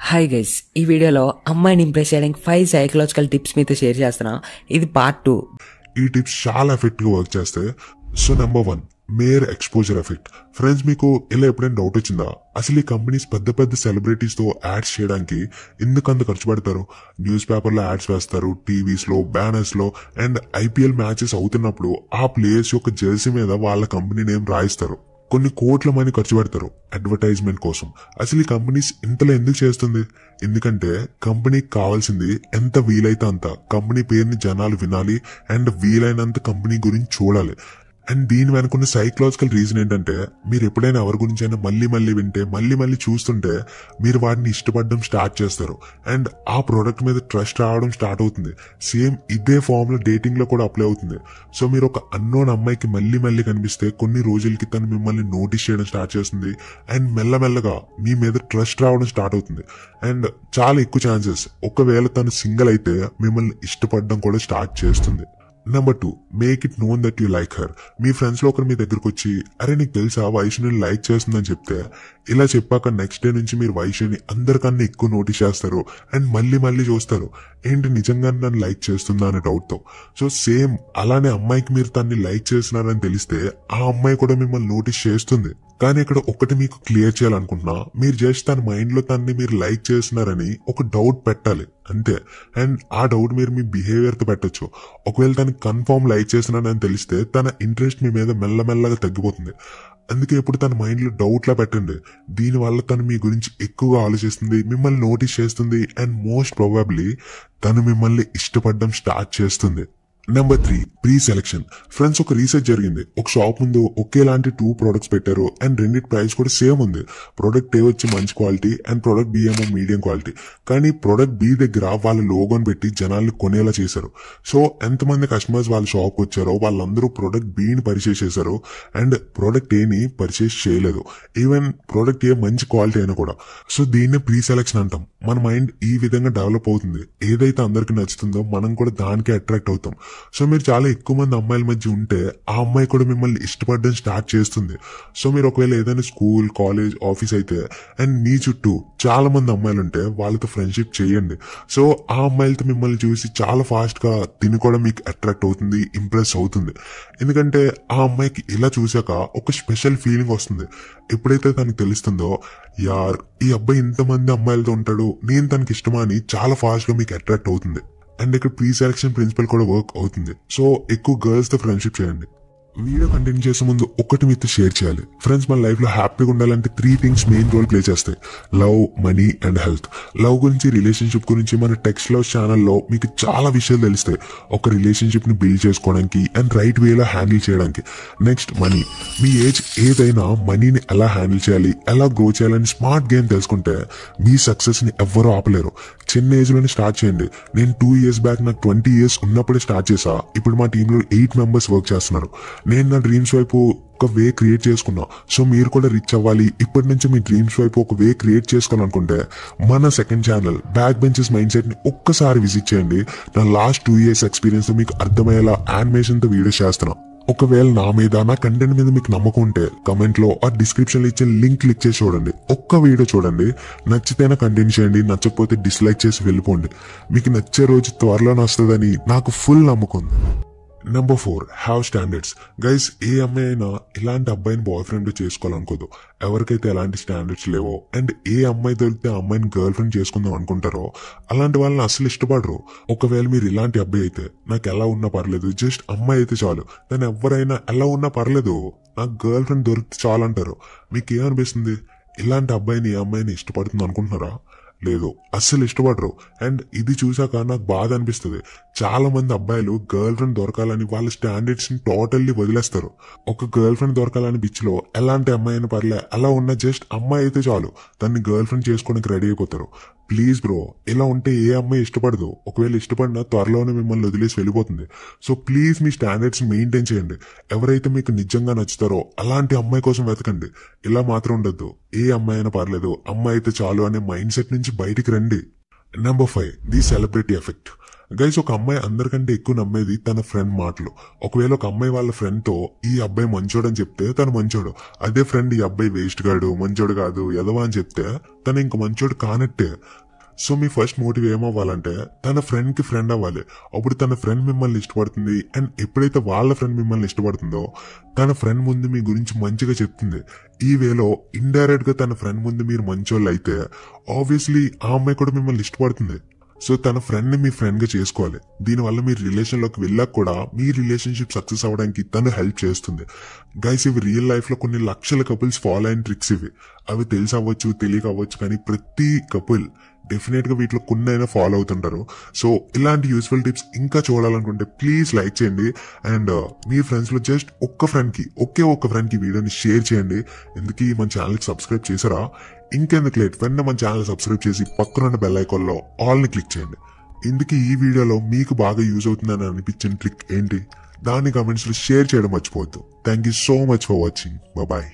Hi guys, ఈ వీడియోలో అమ్మాయిని ఇంప్రెస్ చేయడానికి 5 సైకలాజికల్ టిప్స్ మీతో షేర్ చేస్తున్నా. ఇది పార్ట్ 2. ఈ టిప్స్ చాలా ఎఫెక్ట్ గా వర్క్ చేస్తాయి. So number 1, mayor exposure effect. Friends, మీకు ఇలా ఎప్పుడైనా డౌట్ వచ్చిందా? అసలు ఈ కంపెనీస్ పెద్ద పెద్ద సెలబ్రిటీస్ తో యాడ్స్ చేయడానికి ఎందుకంత ఖర్చు పెడతారు? న్యూస్ పేపర్ లో యాడ్స్ వేస్తారు, టీవీస్ లో, బ్యానర్స్ లో, అండ్ ఐపీఎల్ మ్యాచెస్ అవుతున్నప్పుడు ఆ ప్లేయర్స్ యొక్క జెర్సీ మీద వాళ్ళ కంపెనీ నేమ్ రాయిస్తారు. కొన్ని కోట్ల మనీ ఖర్చు పెడతారు అడ్వర్టైజ్మెంట్ కోసం. అసలు ఈ కంపెనీస్ ఇంతలో ఎందుకు చేస్తుంది? ఎందుకంటే కంపెనీకి కావాల్సింది ఎంత వీలైతే అంత కంపెనీ పేరుని జనాలు వినాలి అండ్ వీలైనంత కంపెనీ గురించి చూడాలి. అండ్ దీని వెనుకున్న సైకలాజికల్ రీజన్ ఏంటంటే, మీరు ఎప్పుడైనా ఎవరి గురించి అయినా మళ్ళీ వింటే, మళ్ళీ చూస్తుంటే మీరు వాటిని ఇష్టపడడం స్టార్ట్ చేస్తారు అండ్ ఆ ప్రోడక్ట్ మీద ట్రస్ట్ రావడం స్టార్ట్ అవుతుంది. సేమ్ ఇదే ఫార్ములా డేటింగ్ లో కూడా అప్లై అవుతుంది. సో మీరు ఒక అన్నోన్ అమ్మాయికి మళ్ళీ కనిపిస్తే కొన్ని రోజులకి తను మిమ్మల్ని నోటీస్ చేయడం స్టార్ట్ చేస్తుంది అండ్ మెల్లమెల్లగా మీ మీద ట్రస్ట్ రావడం స్టార్ట్ అవుతుంది. అండ్ చాలా ఎక్కువ ఛాన్సెస్, ఒకవేళ తను సింగిల్ అయితే మిమ్మల్ని ఇష్టపడడం కూడా స్టార్ట్ చేస్తుంది. Number 2, make it known that you like her. Me friends లో ఒకరు మీ దగ్గరకు వచ్చి, అరే నీకు తెలుసా వైష్ణుని లైక్ చేస్తుందని చెప్తే, ఇలా చెప్పాక నెక్స్ట్ డే నుంచి మీరు వైష్ణుని అందరికన్నా ఎక్కువ నోటీస్ చేస్తారు అండ్ మళ్ళీ చూస్తారు, ఏంటి నిజంగానే నన్ను లైక్ చేస్తుందా అనే డౌట్ తో. సో సేమ్ అలానే అమ్మాయికి మీరు తన్ని లైక్ చేస్తున్నారని తెలిస్తే ఆ అమ్మాయి కూడా మిమ్మల్ని నోటీస్ చేస్తుంది. కానీ ఇక్కడ ఒకటి మీకు క్లియర్ చేయాలనుకుంటున్నా, మీరు జస్ట్ తన మైండ్ లో తన్ని మీరు లైక్ చేస్తున్నారని ఒక డౌట్ పెట్టాలి అంతే. అండ్ ఆ డౌట్ మీరు మీ బిహేవియర్ తో పెట్టొచ్చు. ఒకవేళ తనకి కన్ఫర్మ్ లైక్ చేస్తున్నారని తెలిస్తే తన ఇంట్రెస్ట్ మీ మీద మెల్లమెల్లగా తగ్గిపోతుంది. అందుకే ఇప్పుడు తన మైండ్ లో డౌట్ లా పెట్టండి. దీని వల్ల తను మీ గురించి ఎక్కువగా ఆలోచిస్తుంది, మిమ్మల్ని నోటీస్ చేస్తుంది అండ్ మోస్ట్ ప్రాబబ్లీ తను మిమ్మల్ని ఇష్టపడడం స్టార్ట్ చేస్తుంది. Number 3, pre selection. ఫ్రెండ్స్, ఒక రీసెర్చ్ జరిగింది. ఒక షాప్ ముందు ఒకేలాంటి 2 ప్రొడక్ట్స్ పెట్టారు అండ్ రెండింటి ప్రైస్ కూడా సేమ్ ఉంది. ప్రొడక్ట్ ఏ వచ్చి మంచి క్వాలిటీ అండ్ ప్రొడక్ట్ బి ఏమో మీడియం క్వాలిటీ. కానీ ప్రొడక్ట్ బి దగ్గర వాళ్ళ లోగోని పెట్టి జనాల్ని కొనేలా చేశారు. సో ఎంతమంది కస్టమర్స్ వాళ్ళ షాప్ వచ్చారో వాళ్ళందరూ ప్రొడక్ట్ బిని పర్చేస్ చేశారు అండ్ ప్రొడక్ట్ ఏని పర్చేస్ చేయలేదు, ఈవెన్ ప్రొడక్ట్ ఏ మంచి క్వాలిటీ అయినా కూడా. సో దీన్నే ప్రీ సెలెక్షన్ అంటాం. మన మైండ్ ఈ విధంగా డెవలప్ అవుతుంది. ఏదైతే అందరికి నచ్చుతుందో మనం కూడా దానికే అట్రాక్ట్ అవుతాం. సో మీరు చాలా ఎక్కువ మంది అమ్మాయిల మధ్య ఉంటే ఆ అమ్మాయి కూడా మిమ్మల్ని ఇష్టపడడం స్టార్ట్ చేస్తుంది. సో మీరు ఒకవేళ ఏదైనా స్కూల్, కాలేజ్, ఆఫీస్ అయితే అండ్ మీ చుట్టూ చాలా మంది అమ్మాయిలు ఉంటే వాళ్ళతో ఫ్రెండ్షిప్ చేయండి. సో ఆ అమ్మాయిలతో మిమ్మల్ని చూసి చాలా ఫాస్ట్ గా తిని కూడా మీకు అట్రాక్ట్ అవుతుంది, ఇంప్రెస్ అవుతుంది. ఎందుకంటే ఆ అమ్మాయికి ఇలా చూసాక ఒక స్పెషల్ ఫీలింగ్ వస్తుంది. ఎప్పుడైతే తనకు తెలుస్తుందో, యార్ ఈ అబ్బాయి ఇంతమంది అమ్మాయిలతో ఉంటాడు, నేను తనకి ఇష్టమా అని చాలా ఫాస్ట్ గా మీకు అట్రాక్ట్ అవుతుంది. అండ్ ఇక్కడ ప్రీ సెలెక్షన్ ప్రిన్సిపల్ కూడా వర్క్ అవుతుంది. సో ఎక్కువ గర్ల్స్ తో ఫ్రెండ్షిప్ చేయండి. వీడియో కంటిన్యూ చేసే ముందు ఒకటి మీతో షేర్ చేయాలి. ఫ్రెండ్స్, మన లైఫ్ లో హ్యాపీగా ఉండాలంటే 3 థింగ్స్ మెయిన్ రోల్ ప్లే చేస్తాయి: love, money and health. Love గురించి, రిలేషన్షిప్ గురించి మన టెక్స్ట్ లవ్ ఛానల్లో మీకు చాలా విషయాలు తెలుస్తాయి, ఒక రిలేషన్షిప్ ని బిల్డ్ చేసుకోవడానికి అండ్ రైట్ వేలో హ్యాండిల్ చేయడానికి. Next money. మీ ఏజ్ ఏదైనా మనీని ఎలా హ్యాండిల్ చేయాలి, ఎలా గ్రో చేయాలని స్మార్ట్ గేమ్ తెలుసుకుంటే మీ సక్సెస్ ని ఎవ్వరూ ఆపలేరు. చిన్న ఏజ్ లోనే స్టార్ట్ చేయండి. నేను 2 years బ్యాక్ నాకు 20 years ఉన్నప్పుడే స్టార్ట్ చేసా. ఇప్పుడు మా టీంలో 8 members వర్క్ చేస్తున్నారు. నేను నా డ్రీమ్స్ వైపు ఒక వే క్రియేట్ చేసుకున్నా. సో మీరు కూడా రిచ్ అవ్వాలి, ఇప్పటి నుంచి మీ డ్రీమ్స్ వైపు ఒక వే క్రియేట్ చేసుకోవాలనుకుంటే మన second channel back benches mind set ని ఒక్కసారి విజిట్ చేయండి. నా లాస్ట్ 2 years ఎక్స్పీరియన్స్ తో మీకు అర్థమయ్యేలా యానిమేషన్ తో వీడియోస్ చేస్తున్నా. ఒకవేళ నా మీద, నా కంటెంట్ మీద మీకు నమ్మకం ఉంటే కమెంట్ లో ఆ డిస్క్రిప్షన్ లో ఇచ్చే లింక్ క్లిక్ చేసి చూడండి. ఒక్క వీడియో చూడండి, నచ్చితేనే కంటిన్యూ చేయండి, నచ్చకపోతే డిస్లైక్ చేసి వెళ్ళిపోండి. మీకు నచ్చే రోజు త్వరలోనే వస్తుందని నాకు ఫుల్ నమ్మకం ఉంది. Number 4, have standards. గైస్, ఏ అమ్మాయి అయినా ఇలాంటి అబ్బాయిని బాయ్ ఫ్రెండ్ చేసుకోవాలనుకోదు. ఎవరికైతే ఎలాంటి స్టాండర్డ్స్ లేవో అండ్ ఏ అమ్మాయి దొరికితే ఆ అమ్మాయిని గర్ల్ ఫ్రెండ్ చేసుకుందాం అనుకుంటారో అలాంటి వాళ్ళని అసలు ఇష్టపడరు. ఒకవేళ మీరు ఇలాంటి అబ్బాయి అయితే, నాకు ఎలా ఉన్నా పర్లేదు, జస్ట్ అమ్మాయి అయితే చాలు, దాన్ని ఎవరైనా ఎలా ఉన్నా పర్లేదు, నాకు గర్ల్ ఫ్రెండ్ దొరికితే చాలు అంటారు. మీకు ఏమనిపిస్తుంది? ఇలాంటి అబ్బాయిని ఏ అమ్మాయిని ఇష్టపడుతుంది అనుకుంటున్నారా? లేదు, అస్సలు ఇష్టపడరు. అండ్ ఇది చూసాక నాకు బాధ అనిపిస్తుంది. చాలా మంది అబ్బాయిలు గర్ల్ ఫ్రెండ్ దొరకాలని వాళ్ళ స్టాండర్డ్స్ ని టోటల్లీ వదిలేస్తారు. ఒక గర్ల్ ఫ్రెండ్ దొరకాలని పిచ్చిలో ఎలాంటి అమ్మాయి అయినా పర్లే, అలా ఉన్న జస్ట్ అమ్మాయి అయితే చాలు, దాన్ని గర్ల్ ఫ్రెండ్ చేసుకోవడానికి రెడీ అయిపోతారు. ప్లీజ్ బ్రో, ఇలా ఉంటే ఏ అమ్మాయి ఇష్టపడదు. ఒకవేళ ఇష్టపడినా త్వరలోనే మిమ్మల్ని వదిలేసి వెళ్ళిపోతుంది. So please me standards maintain చేయండి. ఎవరైతే మీకు నిజంగా నచ్చుతారో అలాంటి అమ్మాయి కోసం వెతకండి. ఇలా మాత్రం ఉండొద్దు, ఏ అమ్మాయి అయినా పర్లేదు, అమ్మాయి అయితే చాలు అనే మైండ్ సెట్ నుంచి బయటికి రండి. Number 5, the celebrity effect. Guys, ఒక అమ్మాయి అందరికంటే ఎక్కువ నమ్మేది తన ఫ్రెండ్ మాటలు. ఒకవేళ ఒక అమ్మాయి వాళ్ళ ఫ్రెండ్ తో ఈ అబ్బాయి మంచోడు అని చెప్తే తను మంచోడు, అదే ఫ్రెండ్ ఈ అబ్బాయి వేస్ట్ గాడు, మంచోడు కాదు, ఎదవా అని చెప్తే తను ఇంక మంచోడు కానట్టే. సో మీ ఫస్ట్ మోటివ్ ఏమవ్వాలంటే తన ఫ్రెండ్ కి ఫ్రెండ్ అవ్వాలి. అప్పుడు తన ఫ్రెండ్ మిమ్మల్ని ఇష్టపడుతుంది. అండ్ ఎప్పుడైతే వాళ్ళ ఫ్రెండ్ మిమ్మల్ని ఇష్టపడుతుందో తన ఫ్రెండ్ ముందు మీ గురించి మంచిగా చెప్తుంది. ఈ వేలో ఇండైరెక్ట్ గా తన ఫ్రెండ్ ముందు మీరు మంచోళ్ళు అయితే ఆబ్వియస్లీ ఆ అమ్మాయి కూడా మిమ్మల్ని ఇష్టపడుతుంది. సో తన ఫ్రెండ్ ని మీ ఫ్రెండ్ గా చేసుకోవాలి. దీనివల్ల మీరు రిలేషన్ లోకి వెళ్ళాక కూడా మీ రిలేషన్షిప్ సక్సెస్ అవ్వడానికి తను హెల్ప్ చేస్తుంది. గైస్, ఇవి రియల్ లైఫ్ లో కొన్ని లక్షల కపుల్స్ ఫాలో అయిన ట్రిక్స్ ఇవి. అవి తెలిసి అవ్వచ్చు, తెలియక అవ్వచ్చు, కానీ ప్రతి కపుల్ డెఫినెట్ గా వీటిలో కొన్ని అయినా ఫాలో అవుతుంటారు. సో ఇలాంటి యూస్ఫుల్ టిప్స్ ఇంకా చూడాలనుకుంటే ప్లీజ్ లైక్ చేయండి. అండ్ మీ ఫ్రెండ్స్ లో జస్ట్ ఒక్క ఫ్రెండ్ కి వీడియోని షేర్ చేయండి. ఎందుకు మన ఛానల్ కి సబ్స్క్రైబ్ చేసారా? ఇంకెందుకు లేట్, వెంటనే మన ఛానల్ సబ్స్క్రైబ్ చేసి పక్కనున్న బెల్ ఐకాన్ లో ఆల్ ని క్లిక్ చేయండి. ఇందుకు ఈ వీడియోలో మీకు బాగా యూజ్ అవుతుందని అనిపించిన ట్రిక్ ఏంటి? దాన్ని కమెంట్స్ లో షేర్ చేయడం మర్చిపోవద్దు. Thank you so much for watching. Bye.